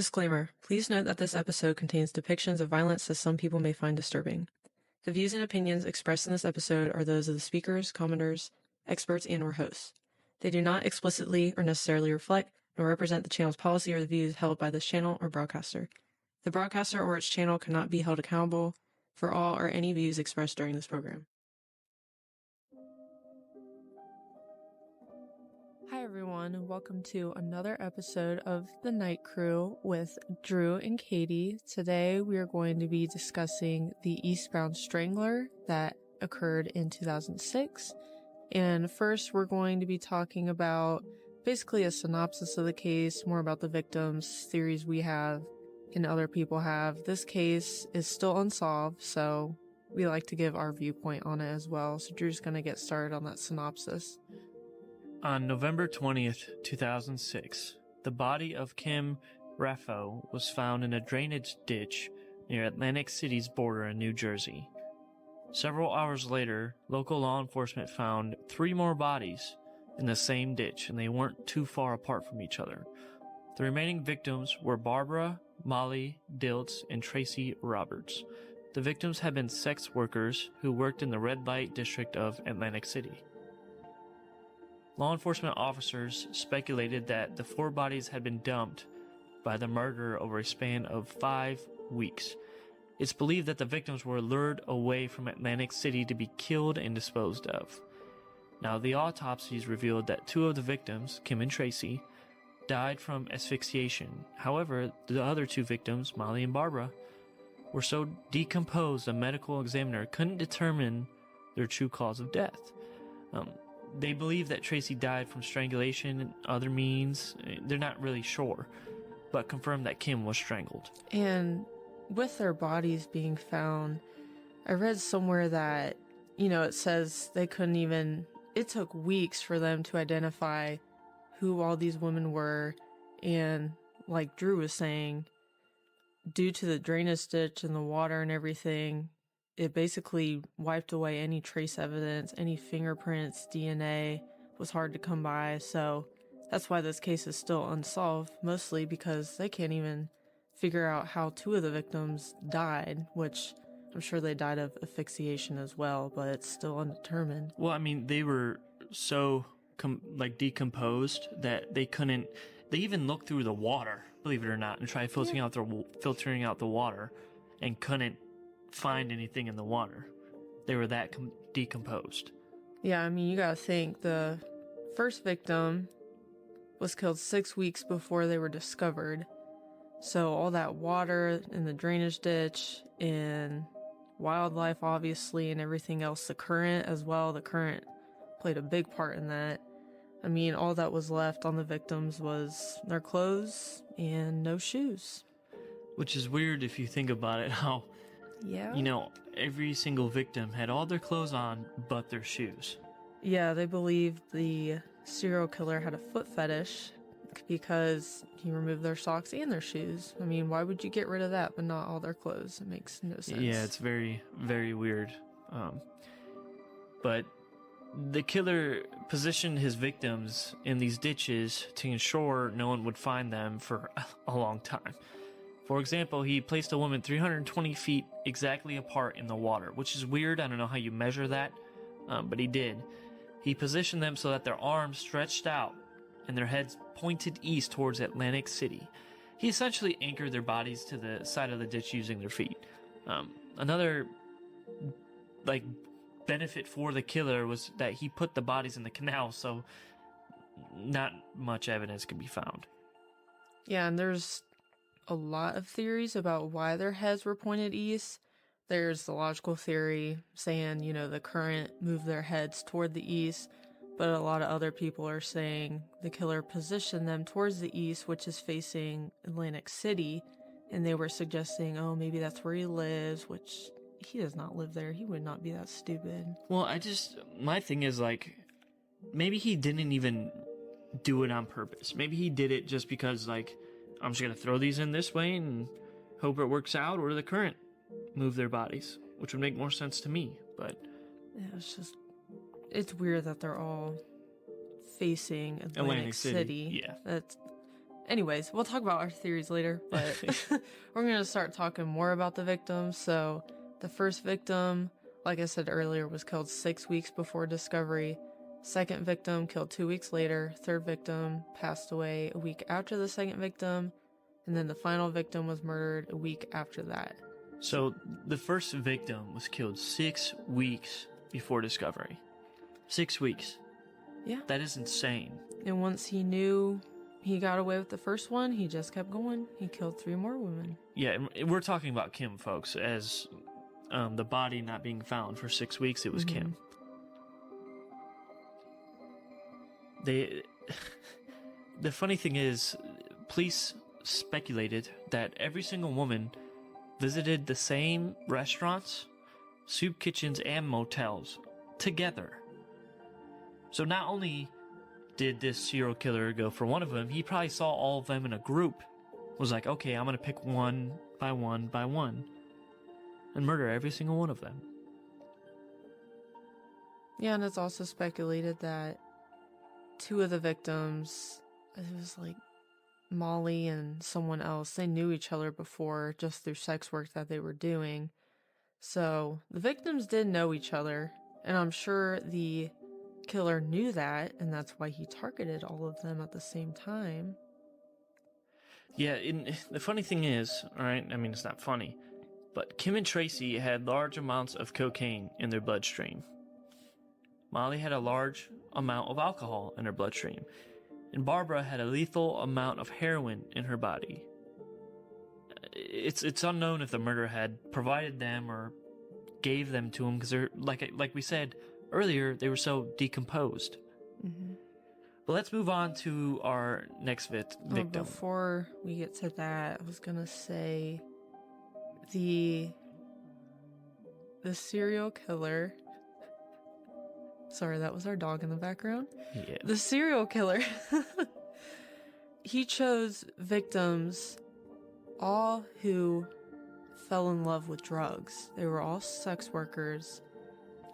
Disclaimer. Please note that this episode contains depictions of violence that some people may find disturbing. The views and opinions expressed in this episode are those of the speakers, commenters, experts, and/or hosts. They do not explicitly or necessarily reflect nor represent the channel's policy or the views held by this channel or broadcaster. The broadcaster or its channel cannot be held accountable for all or any views expressed during this program. Hi everyone, and welcome to another episode of The Night Crew with Drew and Katie. Today we are going to be discussing the Eastbound Strangler that occurred in 2006. And first we're going to be talking about basically a synopsis of the case, more about the victims, theories we have and other people have. This case is still unsolved, so we like to give our viewpoint on it as well. So Drew's going to get started on that synopsis. On November 20th, 2006, the body of Kim Raffo was found in a drainage ditch near Atlantic City's border in New Jersey. Several hours later, local law enforcement found 3 more bodies in the same ditch, and they weren't too far apart from each other. The remaining victims were Barbara, Molly, Diltz, and Tracy Roberts. The victims had been sex workers who worked in the red light district of Atlantic City. Law enforcement officers speculated that the 4 bodies had been dumped by the murderer over a span of 5 weeks. It's believed that the victims were lured away from Atlantic City to be killed and disposed of. Now, the autopsies revealed that 2 of the victims, Kim and Tracy, died from asphyxiation. However, the other 2 victims, Molly and Barbara, were so decomposed a medical examiner couldn't determine their true cause of death. They believe that Tracy died from strangulation and other means. They're not really sure, but confirmed that Kim was strangled. And with their bodies being found, I read somewhere that, it says they couldn't even, it took weeks for them to identify who all these women were. And like Drew was saying, due to the drainage ditch and the water and everything, it basically wiped away any trace evidence, any fingerprints, DNA was hard to come by. So that's why this case is still unsolved, mostly because they can't even figure out how 2 of the victims died, which I'm sure they died of asphyxiation as well, but it's still undetermined. Well, I mean, they were so decomposed that they couldn't. They even looked through the water, believe it or not, and tried filtering out the water, and couldn't find anything in the water. They were that decomposed. Yeah, I mean, you gotta think the first victim was killed 6 weeks before they were discovered. So all that water in the drainage ditch and wildlife, obviously, and everything else, the current as well. The current played a big part in that. I mean, all that was left on the victims was their clothes and no shoes. Which is weird if you think about it, how, every single victim had all their clothes on but their shoes. Yeah, they believe the serial killer had a foot fetish because he removed their socks and their shoes. I mean, why would you get rid of that but not all their clothes? It makes no sense. Yeah, it's very, very weird. But the killer positioned his victims in these ditches to ensure no one would find them for a long time. For example, he placed a woman 320 feet exactly apart in the water, which is weird. I don't know how you measure that, but he did. He positioned them so that their arms stretched out and their heads pointed east towards Atlantic City. He essentially anchored their bodies to the side of the ditch using their feet. Another benefit for the killer was that he put the bodies in the canal, so not much evidence could be found. Yeah, and there's a lot of theories about why their heads were pointed east. There's the logical theory saying, the current moved their heads toward the east, but a lot of other people are saying the killer positioned them towards the east, which is facing Atlantic City, and they were suggesting, maybe that's where he lives, which he does not live there. He would not be that stupid. Well, my thing is, maybe he didn't even do it on purpose. Maybe he did it just because, I'm just going to throw these in this way and hope it works out, or the current move their bodies, which would make more sense to me, but... Yeah, it's weird that they're all facing Atlantic City. Yeah. That's Anyways, we'll talk about our theories later, but we're going to start talking more about the victims. So the first victim, like I said earlier, was killed 6 weeks before discovery. Second victim killed 2 weeks later. Third victim passed away a week after the second victim. And then the final victim was murdered a week after that. So the first victim was killed 6 weeks before discovery. 6 weeks. Yeah. That is insane. And once he knew he got away with the first one, he just kept going. He killed 3 more women. Yeah, and we're talking about Kim, folks, as the body not being found for 6 weeks. It was Kim. The funny thing is, police speculated that every single woman visited the same restaurants, soup kitchens, and motels together. So not only did this serial killer go for one of them, he probably saw all of them in a group, was like, okay, I'm going to pick one by one by one, and murder every single one of them. Yeah, and it's also speculated that 2 of the victims, it was like Molly and someone else, they knew each other before just through sex work that they were doing. So the victims did know each other, and I'm sure the killer knew that, and that's why he targeted all of them at the same time. Yeah, the funny thing is, alright, I mean, it's not funny, but Kim and Tracy had large amounts of cocaine in their bloodstream. Molly had a large amount of alcohol in her bloodstream, and Barbara had a lethal amount of heroin in her body. It's unknown if the murderer had provided them or gave them to him, because they're, like we said earlier, they were so decomposed. Mm-hmm. But let's move on to our next victim. Before we get to that, I was gonna say the serial killer. Sorry, that was our dog in the background. Yeah. The serial killer, he chose victims all who fell in love with drugs. They were all sex workers.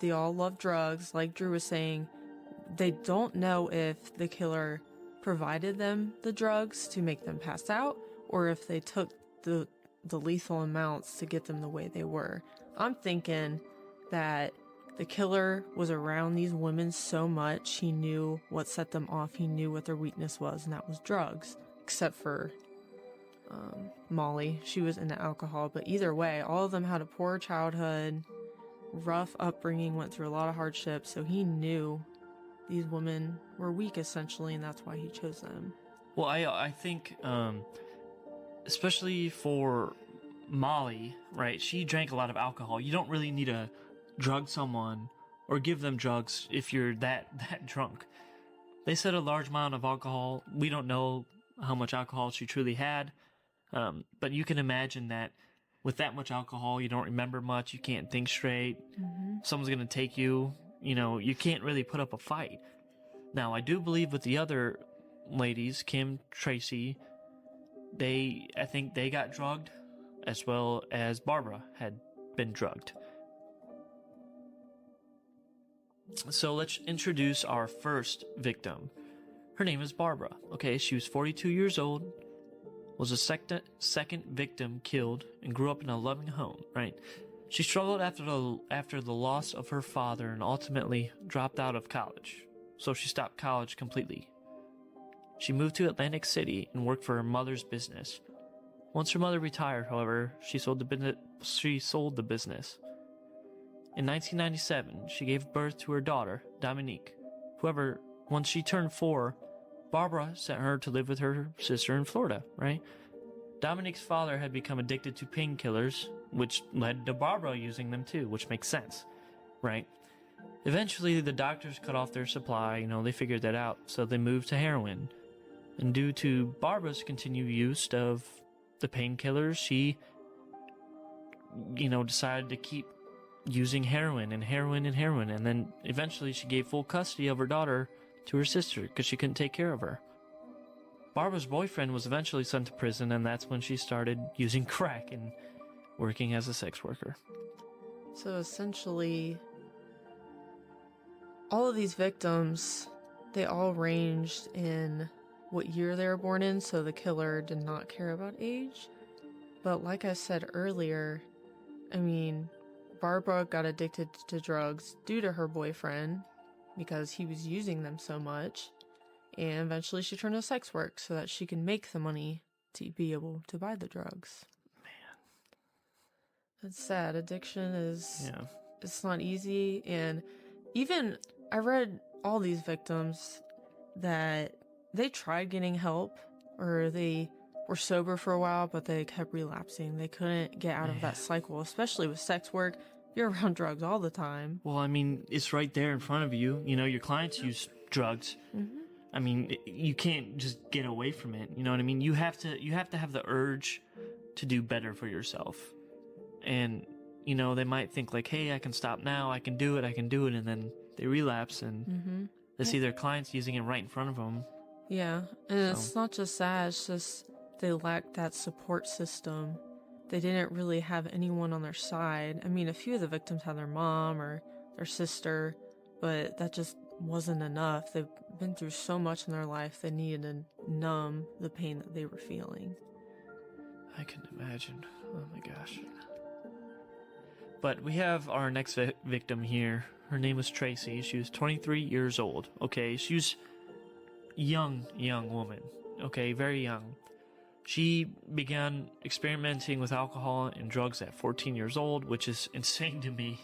They all love drugs. Like Drew was saying, they don't know if the killer provided them the drugs to make them pass out, or if they took the lethal amounts to get them the way they were. I'm thinking that the killer was around these women so much, he knew what set them off. He knew what their weakness was, and that was drugs. Except for Molly. She was into alcohol. But either way, all of them had a poor childhood, rough upbringing, went through a lot of hardships. So he knew these women were weak, essentially, and that's why he chose them. Well, I think, especially for Molly, right? She drank a lot of alcohol. You don't really need to drug someone or give them drugs if you're that drunk. They said a large amount of alcohol. We don't know how much alcohol she truly had, but you can imagine that with that much alcohol, you don't remember much, you can't think straight, someone's going to take you, you can't really put up a fight. Now, I do believe with the other ladies, Kim, Tracy, I think they got drugged, as well as Barbara had been drugged. So let's introduce our first victim. Her name is Barbara. Okay, she was 42 years old, was a second victim killed, and grew up in a loving home, right? She struggled after the loss of her father and ultimately dropped out of college. So she stopped college completely. She moved to Atlantic City and worked for her mother's business. Once her mother retired, however, she sold the business. In 1997, she gave birth to her daughter, Dominique. However, once she turned 4, Barbara sent her to live with her sister in Florida, right? Dominique's father had become addicted to painkillers, which led to Barbara using them too, which makes sense, right? Eventually, the doctors cut off their supply, they figured that out, so they moved to heroin. And due to Barbara's continued use of the painkillers, she, decided to keep using heroin, and then eventually she gave full custody of her daughter to her sister because she couldn't take care of her. Barbara's boyfriend was eventually sent to prison, and that's when she started using crack and working as a sex worker. So essentially, all of these victims, they all ranged in what year they were born in, so the killer did not care about age. But like I said earlier, I mean, Barbara got addicted to drugs due to her boyfriend because he was using them so much. And eventually she turned to sex work so that she can make the money to be able to buy the drugs. Man. That's sad. Addiction is... Yeah. It's not easy. And even... I read all these victims that they tried getting help, or they were sober for a while, but they kept relapsing. They couldn't get out of that cycle, especially with sex work. You're around drugs all the time. Well, I mean, it's right there in front of you. You know, your clients use drugs. Mm-hmm. I mean, you can't just get away from it. You know what I mean? You have to have the urge to do better for yourself. And, you know, they might think like, hey, I can stop now. I can do it. And then they relapse and they see their clients using it right in front of them. Yeah. And it's not just that. It's just they lack that support system. They didn't really have anyone on their side. I mean, a few of the victims had their mom or their sister, but that just wasn't enough. They've been through so much in their life, they needed to numb the pain that they were feeling. I can imagine. Oh my gosh. But we have our next victim here. Her name was Tracy. She was 23 years old. Okay, she was young woman. Okay, very young. She began experimenting with alcohol and drugs at 14 years old, which is insane to me.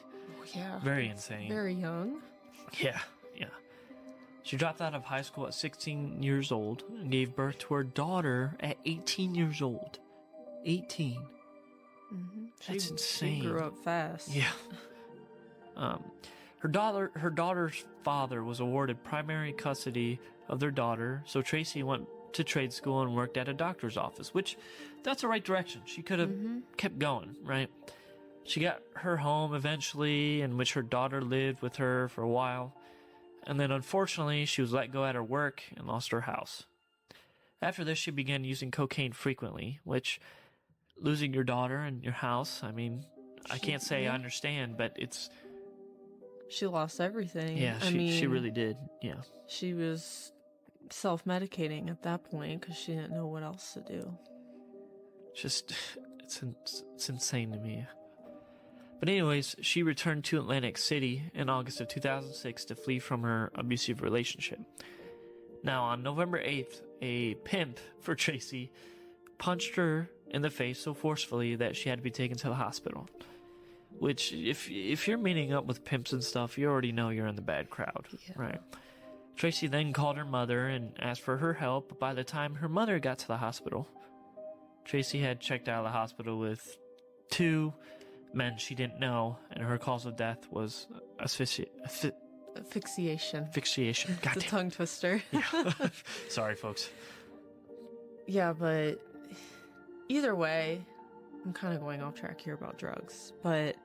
Yeah. Very insane. Very young. Yeah. She dropped out of high school at 16 years old and gave birth to her daughter at 18 years old. 18. Mm-hmm. That's insane. She grew up fast. Yeah. Her daughter's father was awarded primary custody of their daughter, so Tracy went to trade school and worked at a doctor's office, which that's the right direction. She could have kept going, right? She got her home eventually, in which her daughter lived with her for a while. And then, unfortunately, she was let go at her work and lost her house. After this, she began using cocaine frequently, which, losing your daughter and your house, I mean, I can't say I understand, but it's... She lost everything. Yeah, she really did, yeah. She was self-medicating at that point because she didn't know what else to do. Just, it's insane to me. But anyways, she returned to Atlantic City in August of 2006 to flee from her abusive relationship. Now, on November 8th, a pimp for Tracy punched her in the face so forcefully that she had to be taken to the hospital. Which, if you're meeting up with pimps and stuff, you already know you're in the bad crowd, right? Tracy then called her mother and asked for her help, but by the time her mother got to the hospital, Tracy had checked out of the hospital with 2 men she didn't know, and her cause of death was asphyxiation. Asphyxiation. It's a tongue twister. Yeah. Sorry, folks. Yeah, but either way, I'm kind of going off track here about drugs, but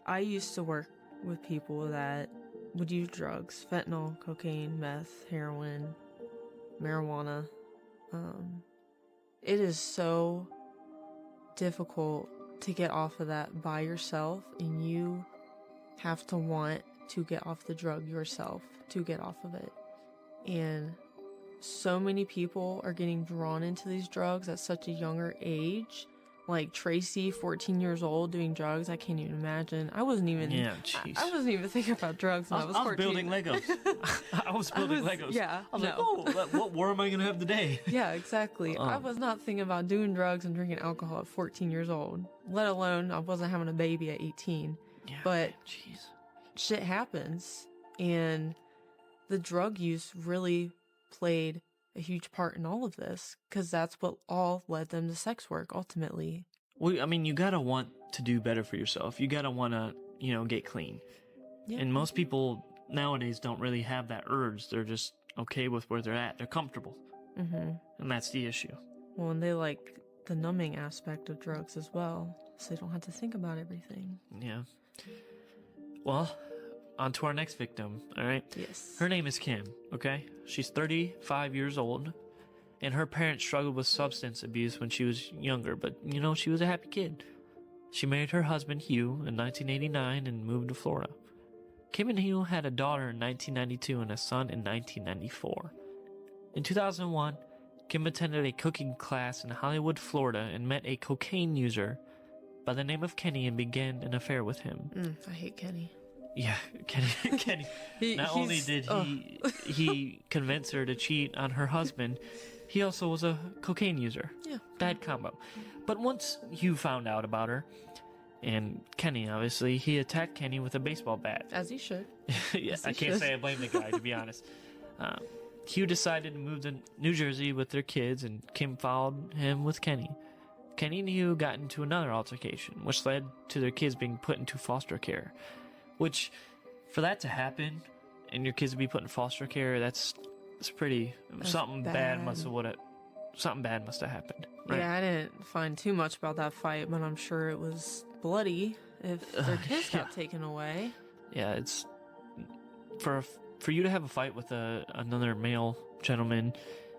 I used to work with people that would use drugs: fentanyl, cocaine, meth, heroin, marijuana. It is so difficult to get off of that by yourself, and you have to want to get off the drug yourself to get off of it. And so many people are getting drawn into these drugs at such a younger age. Like Tracy, 14 years old, doing drugs. I can't even imagine. I wasn't even I wasn't even thinking about drugs when I was 14. I was building Legos. I was building Legos. Yeah. I was like, oh, what war am I going to have today? Yeah, exactly. I was not thinking about doing drugs and drinking alcohol at 14 years old, let alone I wasn't having a baby at 18. Yeah, but shit happens, and the drug use really played a huge part in all of this, because that's what all led them to sex work ultimately. Well, I mean, you gotta want to do better for yourself. You gotta want to, get clean. Yeah. And most people nowadays don't really have that urge. They're just okay with where they're at. They're comfortable. Mm-hmm. And that's the issue. Well, and they like the numbing aspect of drugs as well, so they don't have to think about everything. Yeah. Well, on to our next victim, all right? Yes. Her name is Kim, okay? She's 35 years old, and her parents struggled with substance abuse when she was younger, but, she was a happy kid. She married her husband, Hugh, in 1989 and moved to Florida. Kim and Hugh had a daughter in 1992 and a son in 1994. In 2001, Kim attended a cooking class in Hollywood, Florida, and met a cocaine user by the name of Kenny and began an affair with him. I hate Kenny. Yeah, Kenny. Not only did he convince her to cheat on her husband, he also was a cocaine user. Yeah. Bad combo. But once Hugh found out about her, and Kenny, obviously, he attacked Kenny with a baseball bat. As he should. Yeah, I can't say I blame the guy, to be honest. Hugh decided to move to New Jersey with their kids, and Kim followed him with Kenny. Kenny and Hugh got into another altercation, which led to their kids being put into foster care. Which, for that to happen, and your kids to be put in foster care, that's pretty. Something bad must have happened. Right? Yeah, I didn't find too much about that fight, but I'm sure it was bloody if their kids got taken away. Yeah, it's for you to have a fight with another male gentleman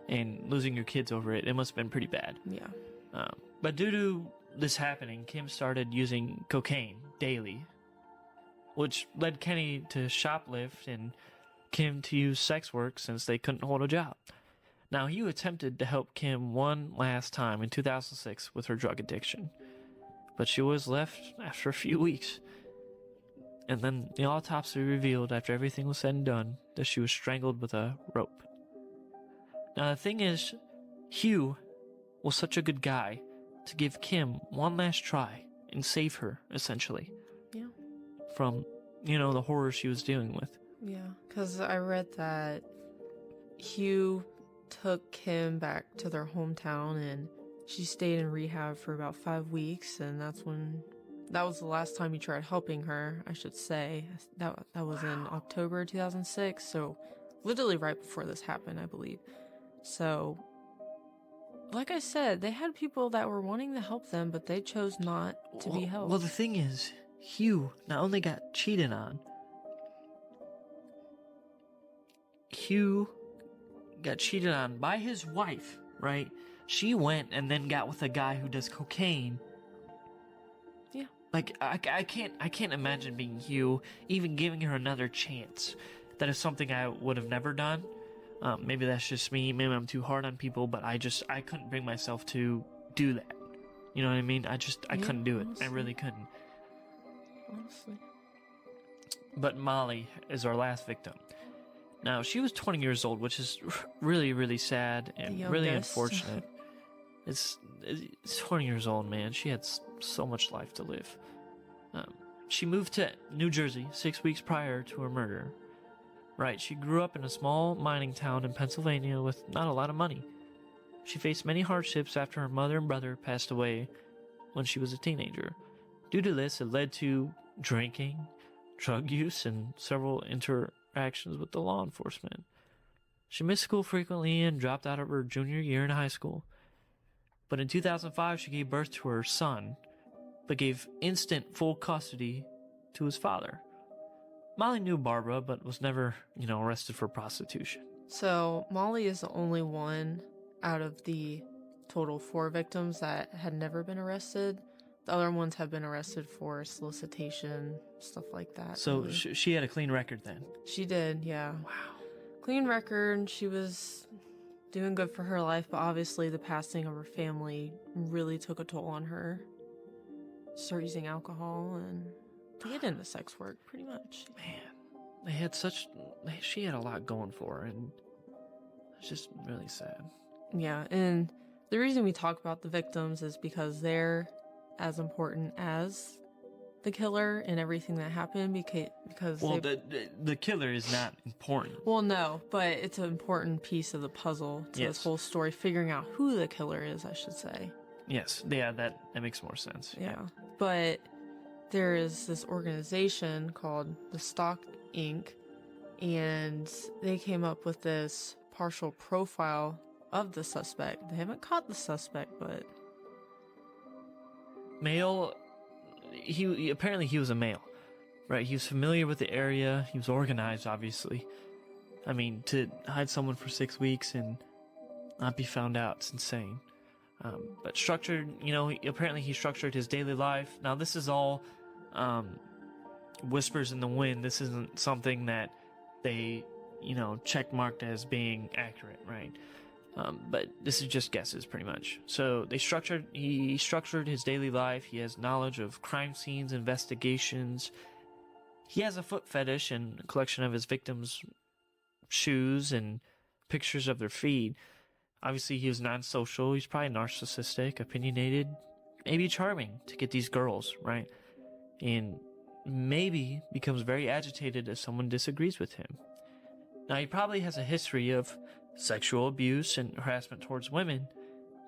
and losing your kids over it. It must have been pretty bad. Yeah. But due to this happening, Kim started using cocaine daily, which led Kenny to shoplift and Kim to use sex work since they couldn't hold a job. Now, Hugh attempted to help Kim one last time in 2006 with her drug addiction, but she was left after a few weeks. And then the autopsy revealed, after everything was said and done, that she was strangled with a rope. Now, the thing is, Hugh was such a good guy to give Kim one last try and save her, essentially. Yeah. From, the horror she was dealing with. Yeah, because I read that Hugh took Kim back to their hometown and she stayed in rehab for about 5 weeks, and that was the last time he tried helping her, I should say. That was in October 2006, so literally right before this happened, I believe. So, like I said, they had people that were wanting to help them, but they chose not to be helped. Well, the thing is, Hugh not only got cheated on, Hugh got cheated on by his wife, right? She went and then got with a guy who does cocaine. Yeah. Like, I can't imagine being Hugh, even giving her another chance. That is something I would have never done. Maybe that's just me. Maybe I'm too hard on people, but I couldn't bring myself to do that. You know what I mean? I couldn't do it. Honestly. I really couldn't. Honestly. But Molly is our last victim. Now, she was 20 years old, which is really, really sad and really unfortunate. It's 20 years old, man. She had so much life to live. She moved to New Jersey 6 weeks prior to her murder. Right, she grew up in a small mining town in Pennsylvania with not a lot of money. She faced many hardships after her mother and brother passed away when she was a teenager. Due to this, it led to drinking, drug use, and several interactions with the law enforcement. She missed school frequently and dropped out of her junior year in high school. But in 2005, she gave birth to her son, but gave instant full custody to his father. Molly knew Barbara, but was never, arrested for prostitution. So, Molly is the only one out of the total 4 victims that had never been arrested. The other ones have been arrested for solicitation, stuff like that. So, she had a clean record then? She did, yeah. Wow. Clean record. She was doing good for her life, but obviously the passing of her family really took a toll on her. Started using alcohol and to get into sex work, pretty much. Man, she had a lot going for her, and it's just really sad. Yeah, and the reason we talk about the victims is because they're as important as the killer and everything that happened, because the killer is not important. Well, no, but it's an important piece of the puzzle to this whole story, figuring out who the killer is, I should say. Yes, yeah, that makes more sense. Yeah, but there is this organization called the Stock Inc., and they came up with this partial profile of the suspect. They haven't caught the suspect, but... Male, apparently he was a male, right? He was familiar with the area, he was organized, obviously. I mean, to hide someone for 6 weeks and not be found out, it's insane. But structured, apparently he structured his daily life. Now, this is all whispers in the wind. This isn't something that they check marked as being accurate, right? But this is just guesses, pretty much. So he structured his daily life. He has knowledge of crime scenes, investigations. He has a foot fetish and a collection of his victims' shoes and pictures of their feet. Obviously, he was non-social. He's probably narcissistic, opinionated, maybe charming to get these girls, right? And maybe becomes very agitated if someone disagrees with him. Now, he probably has a history of sexual abuse and harassment towards women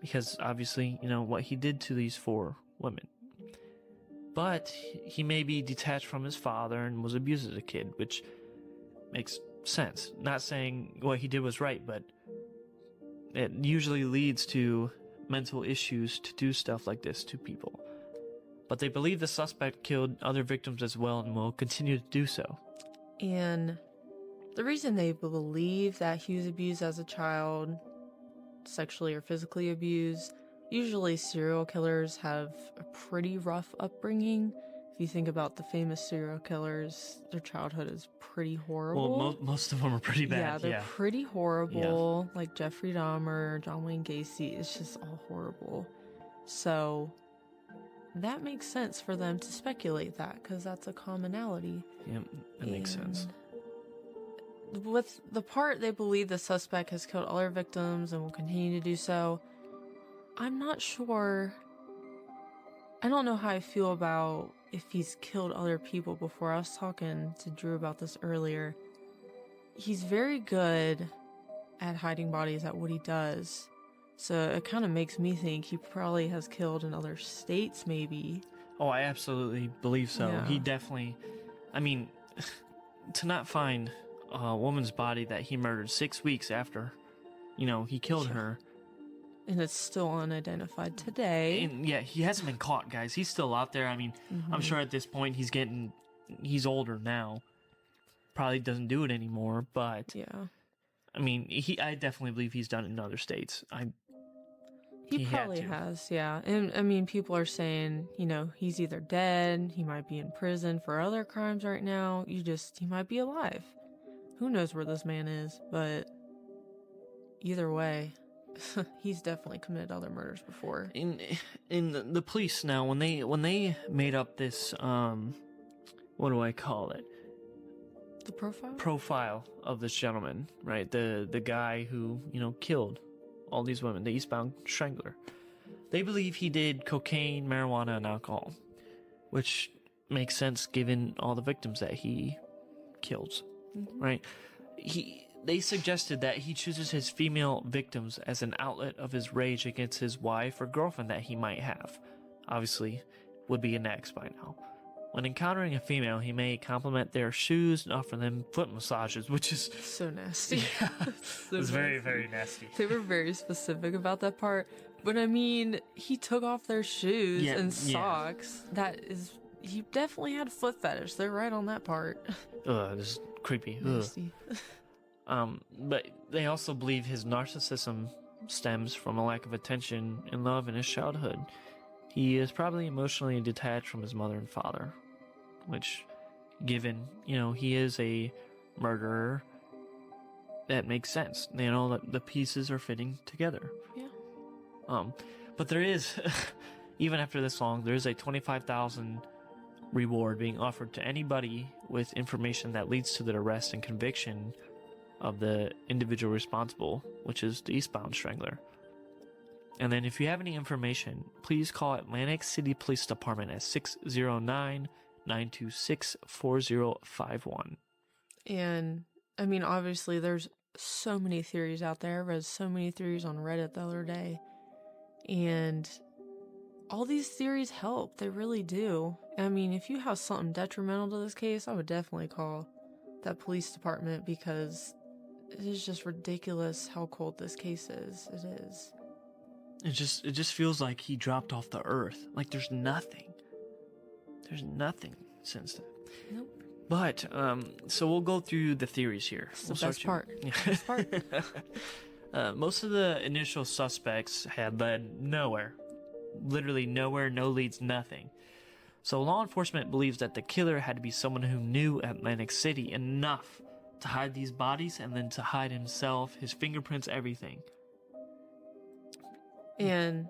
because, obviously, what he did to these 4 women. But he may be detached from his father and was abused as a kid, which makes sense. Not saying what he did was right, but it usually leads to mental issues to do stuff like this to people. But they believe the suspect killed other victims as well and will continue to do so. And the reason they believe that he was abused as a child, sexually or physically abused, usually serial killers have a pretty rough upbringing. If you think about the famous serial killers, their childhood is pretty horrible. Well, most of them are pretty bad. Yeah, they're pretty horrible. Like Jeffrey Dahmer, John Wayne Gacy, it's just all horrible. So that makes sense for them to speculate that, because that's a commonality. Yeah, that makes sense. With the part they believe the suspect has killed other victims and will continue to do so, I'm not sure. I don't know how I feel about if he's killed other people before. I was talking to Drew about this earlier. He's very good at hiding bodies at what he does. So it kind of makes me think he probably has killed in other states, maybe. Oh, I absolutely believe so. Yeah. He definitely... I mean, to not find a woman's body that he murdered 6 weeks after, he killed her. And it's still unidentified today. And yeah, he hasn't been caught, guys. He's still out there. I mean, I'm sure at this point he's older now. Probably doesn't do it anymore, but... Yeah. I mean, I definitely believe he's done it in other states. He probably has, yeah. And I mean, people are saying, he's either dead, he might be in prison for other crimes right now. He might be alive. Who knows where this man is, but either way, he's definitely committed other murders before. In the police now, when they made up this, what do I call it? The profile? Profile of this gentleman, right? The guy who, killed all these women, the Eastbound Strangler. They believe he did cocaine, marijuana, and alcohol, which makes sense given all the victims that he kills, right? They suggested that he chooses his female victims as an outlet of his rage against his wife or girlfriend that he might have. Obviously, would be an ex by now. When encountering a female, he may compliment their shoes and offer them foot massages, which is... so nasty. Yeah, So it's very, nasty. very nasty. They were very specific about that part. But I mean, he took off their shoes and socks. He definitely had foot fetish. They're right on that part. Ugh, this is creepy. Nasty. But they also believe his narcissism stems from a lack of attention and love in his childhood. He is probably emotionally detached from his mother and father, which, given, he is a murderer, that makes sense. The pieces are fitting together. Yeah. But there is, even after this long, there is a $25,000 reward being offered to anybody with information that leads to the arrest and conviction of the individual responsible, which is the Eastbound Strangler. And then if you have any information, please call Atlantic City Police Department at 609-926-4051. And, I mean, obviously there's so many theories out there. I read so many theories on Reddit the other day. And all these theories help. They really do. I mean, if you have something detrimental to this case, I would definitely call that police department, because it is just ridiculous how cold this case is. It is. It just feels like he dropped off the earth. Like there's nothing. There's nothing since then. Nope. But so we'll go through the theories here. It's the best part. Best part. Most of the initial suspects had led nowhere. Literally nowhere, no leads, nothing. So law enforcement believes that the killer had to be someone who knew Atlantic City enough to hide these bodies and then to hide himself, his fingerprints, everything. And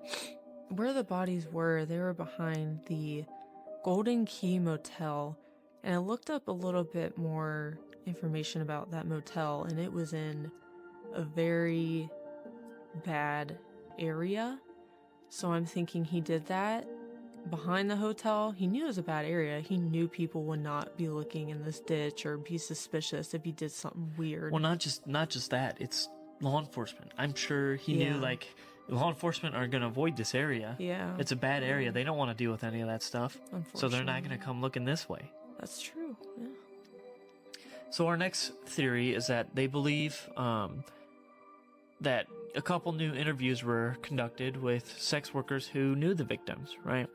where the bodies were, they were behind the Golden Key Motel. And I looked up a little bit more information about that motel, and it was in a very bad area. So I'm thinking he did that behind the hotel. He knew it was a bad area. He knew people would not be looking in this ditch or be suspicious if he did something weird. Well, not just that. It's law enforcement. I'm sure he knew, like, law enforcement are going to avoid this area. Yeah. It's a bad area. They don't want to deal with any of that stuff. So they're not going to come looking this way. That's true. Yeah. So our next theory is that they believe that a couple new interviews were conducted with sex workers who knew the victims, right?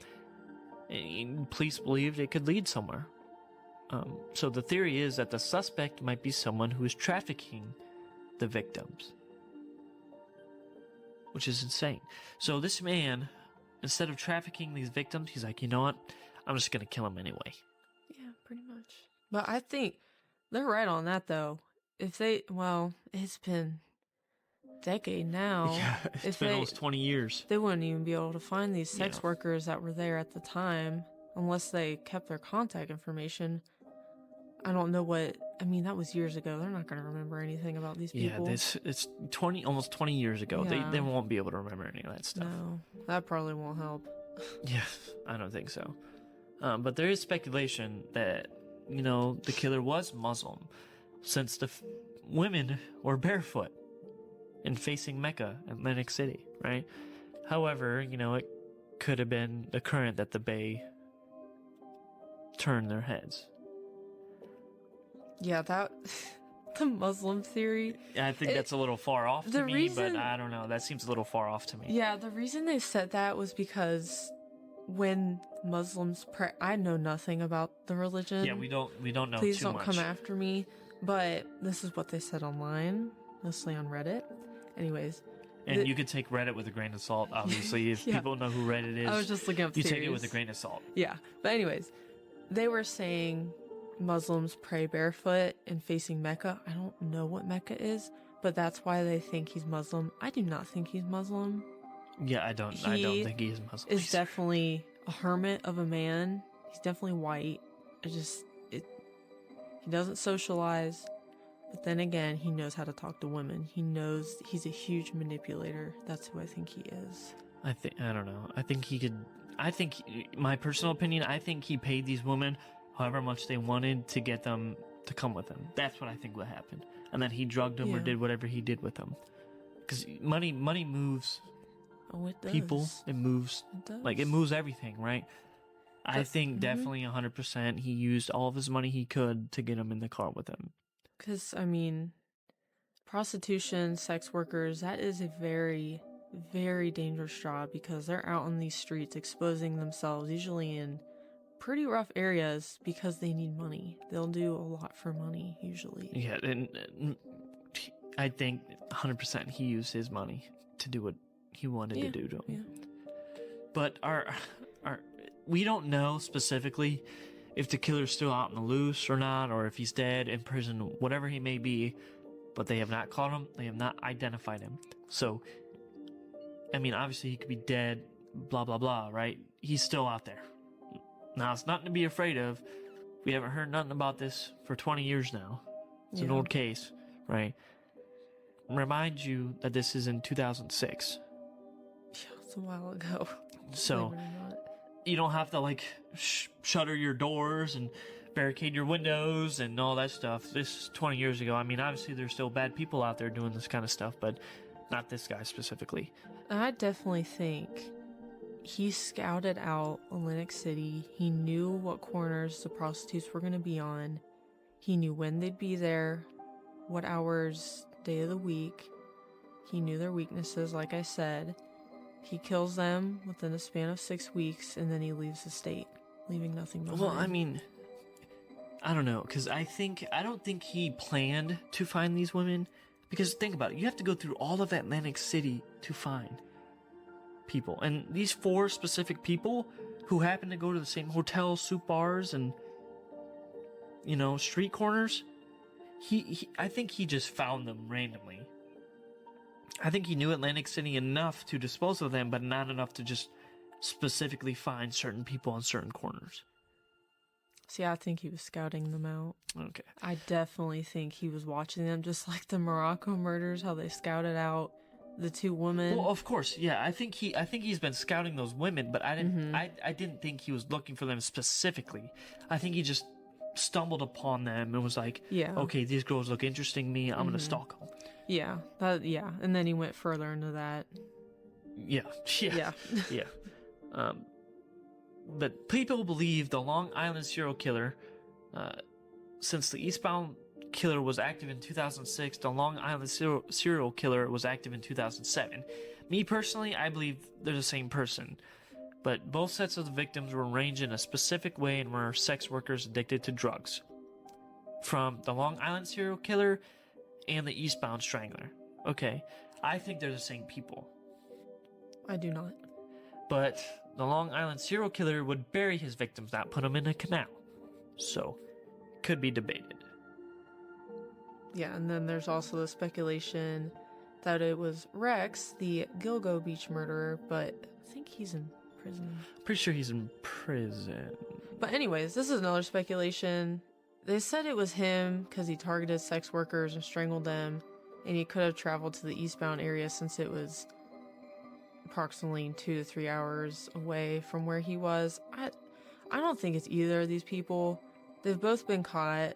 And police believed it could lead somewhere. So the theory is that the suspect might be someone who is trafficking the victims, which is insane. So this man, instead of trafficking these victims, he's like, you know what? I'm just going to kill him anyway. Yeah, pretty much. But I think they're right on that, though. If they, well, it's been a decade now. Yeah, it's been almost 20 years. They wouldn't even be able to find these sex workers that were there at the time unless they kept their contact information. I don't know what, I mean, that was years ago. They're not going to remember anything about these people. Yeah, it's almost 20 years ago. Yeah. They won't be able to remember any of that stuff. No, that probably won't help. Yeah, I don't think so. But there is speculation that, you know, the killer was Muslim, since the women were barefoot and facing Mecca, Atlantic City, right? However, you know, it could have been the current that the Bay turned their heads. Yeah, that the Muslim theory. I think that's a little far off to me, but I don't know. That seems a little far off to me. Yeah, the reason they said that was because when Muslims pray, I know nothing about the religion. Yeah, we don't know Please too don't much. come after me. But this is what they said online, mostly on Reddit. Anyways. And you could take Reddit with a grain of salt, obviously. If people know who Reddit is, I was just looking up you theories. take it with a grain of salt. Yeah. But anyways, they were saying Muslims pray barefoot and facing Mecca. I don't know what Mecca is, but that's why they think he's Muslim. I do not think he's Muslim. Yeah, I don't think he is Muslim. Is definitely a hermit of a man. He's definitely white. He doesn't socialize, but then again, he knows how to talk to women. He knows he's a huge manipulator. That's who I think he is. I don't know. My personal opinion, I think he paid these women however much they wanted to get them to come with him. That's what I think would happen. And then he drugged them or did whatever he did with them. Because money moves people. It moves. It moves everything, right? I think definitely 100% he used all of his money he could to get them in the car with him. Because, I mean, prostitution, sex workers, that is a very, very dangerous job because they're out on these streets exposing themselves, usually in pretty rough areas because they need money. They'll do a lot for money, usually. Yeah, and I think 100% he used his money to do what he wanted to do to him. Yeah. But we don't know specifically if the killer's still out in the loose or not, or if he's dead, in prison, whatever he may be, but they have not caught him. They have not identified him. So, I mean, obviously he could be dead, blah, blah, blah, right? He's still out there. Now, it's nothing to be afraid of. We haven't heard nothing about this for 20 years now. It's an old case, right? Remind you that this is in 2006. Yeah, it's a while ago. So, you don't have to, shutter your doors and barricade your windows and all that stuff. This is 20 years ago. I mean, obviously there's still bad people out there doing this kind of stuff, but not this guy specifically. I definitely think he scouted out Atlantic City. He knew what corners the prostitutes were going to be on. He knew when they'd be there, what hours, day of the week. He knew their weaknesses, like I said. He kills them within a span of 6 weeks, and then he leaves the state, leaving nothing behind. Well, I mean, I don't know, because I don't think he planned to find these women. Because think about it, you have to go through all of Atlantic City to find people. And these 4 specific people who happen to go to the same hotels, soup bars, and, street corners, I think he just found them randomly. I think he knew Atlantic City enough to dispose of them, but not enough to just specifically find certain people on certain corners. See, I think he was scouting them out. Okay. I definitely think he was watching them, just like the Morocco murders, how they scouted out the two women. Well, of course, yeah. I think he's been scouting those women, but I didn't think he was looking for them specifically. I think he just stumbled upon them and was like, okay, these girls look interesting to me. I'm gonna stalk them. Yeah, and then he went further into that. Yeah. But people believe the Long Island serial killer, since the Eastbound killer was active in 2006, the Long Island serial killer was active in 2007. Me personally, I believe they're the same person, but both sets of the victims were arranged in a specific way and were sex workers addicted to drugs. From the Long Island serial killer and the Eastbound Strangler. Okay, I think they're the same people. I do not. But the Long Island serial killer would bury his victims, not put them in a canal. So, could be debated. Yeah, and then there's also the speculation that it was Rex, the Gilgo Beach murderer, but I think he's in prison. Pretty sure he's in prison. But anyways, this is another speculation. They said it was him because he targeted sex workers and strangled them, and he could have traveled to the Eastbound area since it was approximately 2 to 3 hours away from where he was. I don't think it's either of these people. They've both been caught,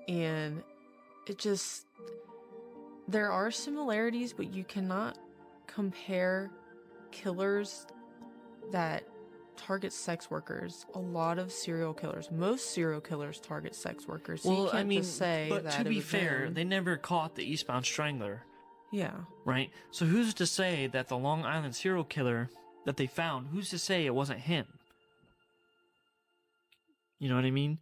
and it just, there are similarities, but you cannot compare killers that target sex workers. A lot of serial killers, most serial killers target sex workers. So you can't just say but that to it be was fair, them. they never caught the Eastbound Strangler. Yeah. Right? So who's to say that the Long Island serial killer that they found, who's to say it wasn't him? You know what I mean?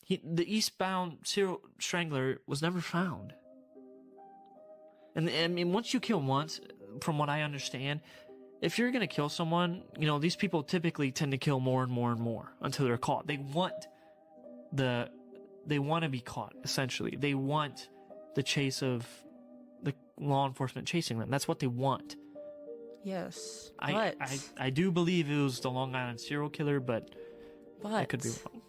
The Eastbound serial strangler was never found. And I mean, once you kill once, from what I understand, if you're going to kill someone, you know, these people typically tend to kill more and more and more until they're caught. They want to be caught, essentially. They want the chase of the law enforcement chasing them. That's what they want. Yes. I do believe it was the Long Island serial killer, but I could be wrong.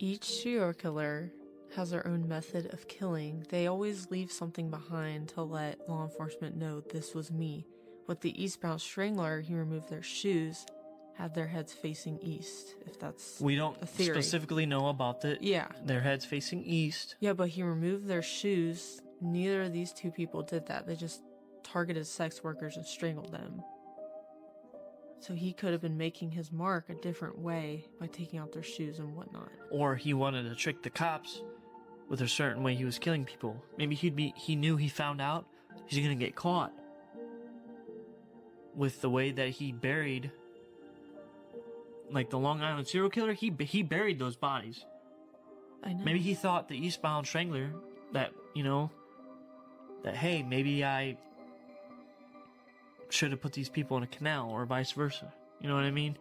Each serial killer has their own method of killing. They always leave something behind to let law enforcement know this was me. With the Eastbound Strangler, he removed their shoes, had their heads facing east, if that's we don't a theory. Specifically know about their heads facing east. Yeah, but he removed their shoes. Neither of these two people did that. They just targeted sex workers and strangled them. So he could have been making his mark a different way by taking out their shoes and whatnot. Or he wanted to trick the cops with a certain way he was killing people. Maybe he knew he found out he's gonna get caught with the way that he buried, like the Long Island serial killer. He buried those bodies. I know. Maybe he thought the Eastbound Strangler that, you know, that hey, maybe I should have put these people in a canal, or vice versa. You know what I mean?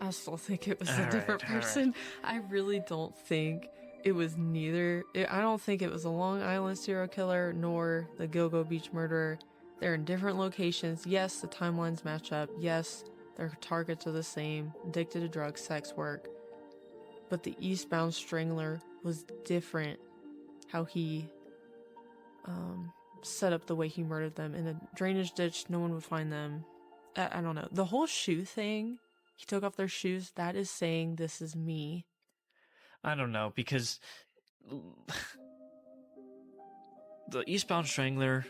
I still think it was a different person. I really don't think it was neither. I don't think it was the Long Island serial killer nor the Gilgo Beach murderer. They're in different locations. Yes, the timelines match up. Yes, their targets are the same. Addicted to drugs, sex work. But the Eastbound Strangler was different. How he set up the way he murdered them in a drainage ditch. No one would find them. I don't know. The whole shoe thing, he took off their shoes, that is saying this is me. I don't know, because the Eastbound Strangler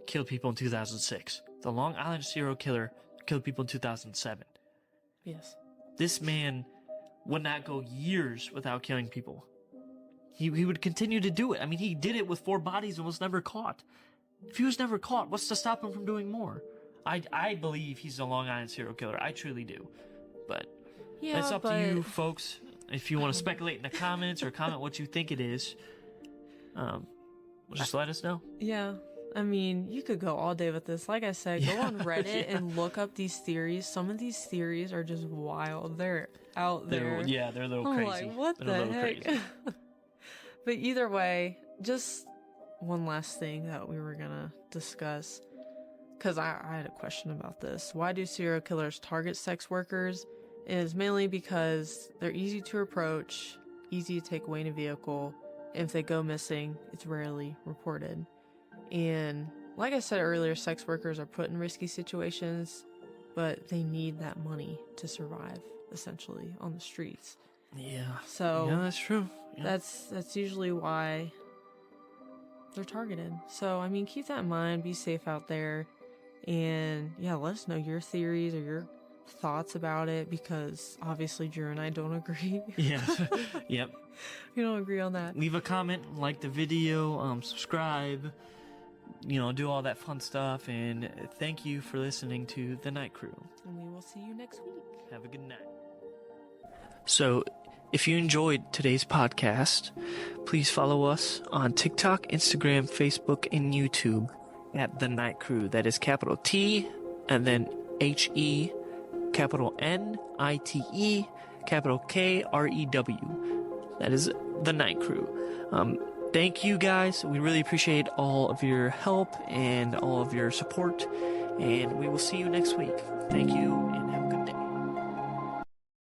killed people in 2006. The Long Island serial killer killed people in 2007. Yes. This man would not go years without killing people. He would continue to do it. I mean, he did it with 4 bodies and was never caught. If he was never caught, what's to stop him from doing more? I believe he's a Long Island serial killer. I truly do. But yeah, it's up to you, folks. If you want to speculate in the comments or comment what you think it is, just let us know. Yeah. I mean, you could go all day with this. Like I said, go on Reddit and look up these theories. Some of these theories are just wild. They're out there. They're a little I'm crazy. like, what the heck? But either way, just one last thing that we were gonna discuss, because I had a question about this. Why do serial killers target sex workers? It is mainly because they're easy to approach, easy to take away in a vehicle. And if they go missing, it's rarely reported. And like I said earlier, sex workers are put in risky situations, but they need that money to survive, essentially, on the streets. Yeah. So yeah, that's true. Yeah. That's usually why they're targeted. So, I mean, keep that in mind. Be safe out there. And, yeah, let us know your theories or your thoughts about it, because obviously Drew and I don't agree. Yeah. Yep. We don't agree on that. Leave a comment, like the video, subscribe, do all that fun stuff. And thank you for listening to The Night Crew. And we will see you next week. Have a good night. So, if you enjoyed today's podcast, please follow us on TikTok, Instagram, Facebook, and YouTube at The Night Crew. That is capital T and then HE, capital NITE, capital KREW. That is The Night Crew. Thank you guys. We really appreciate all of your help and all of your support. And we will see you next week. Thank you.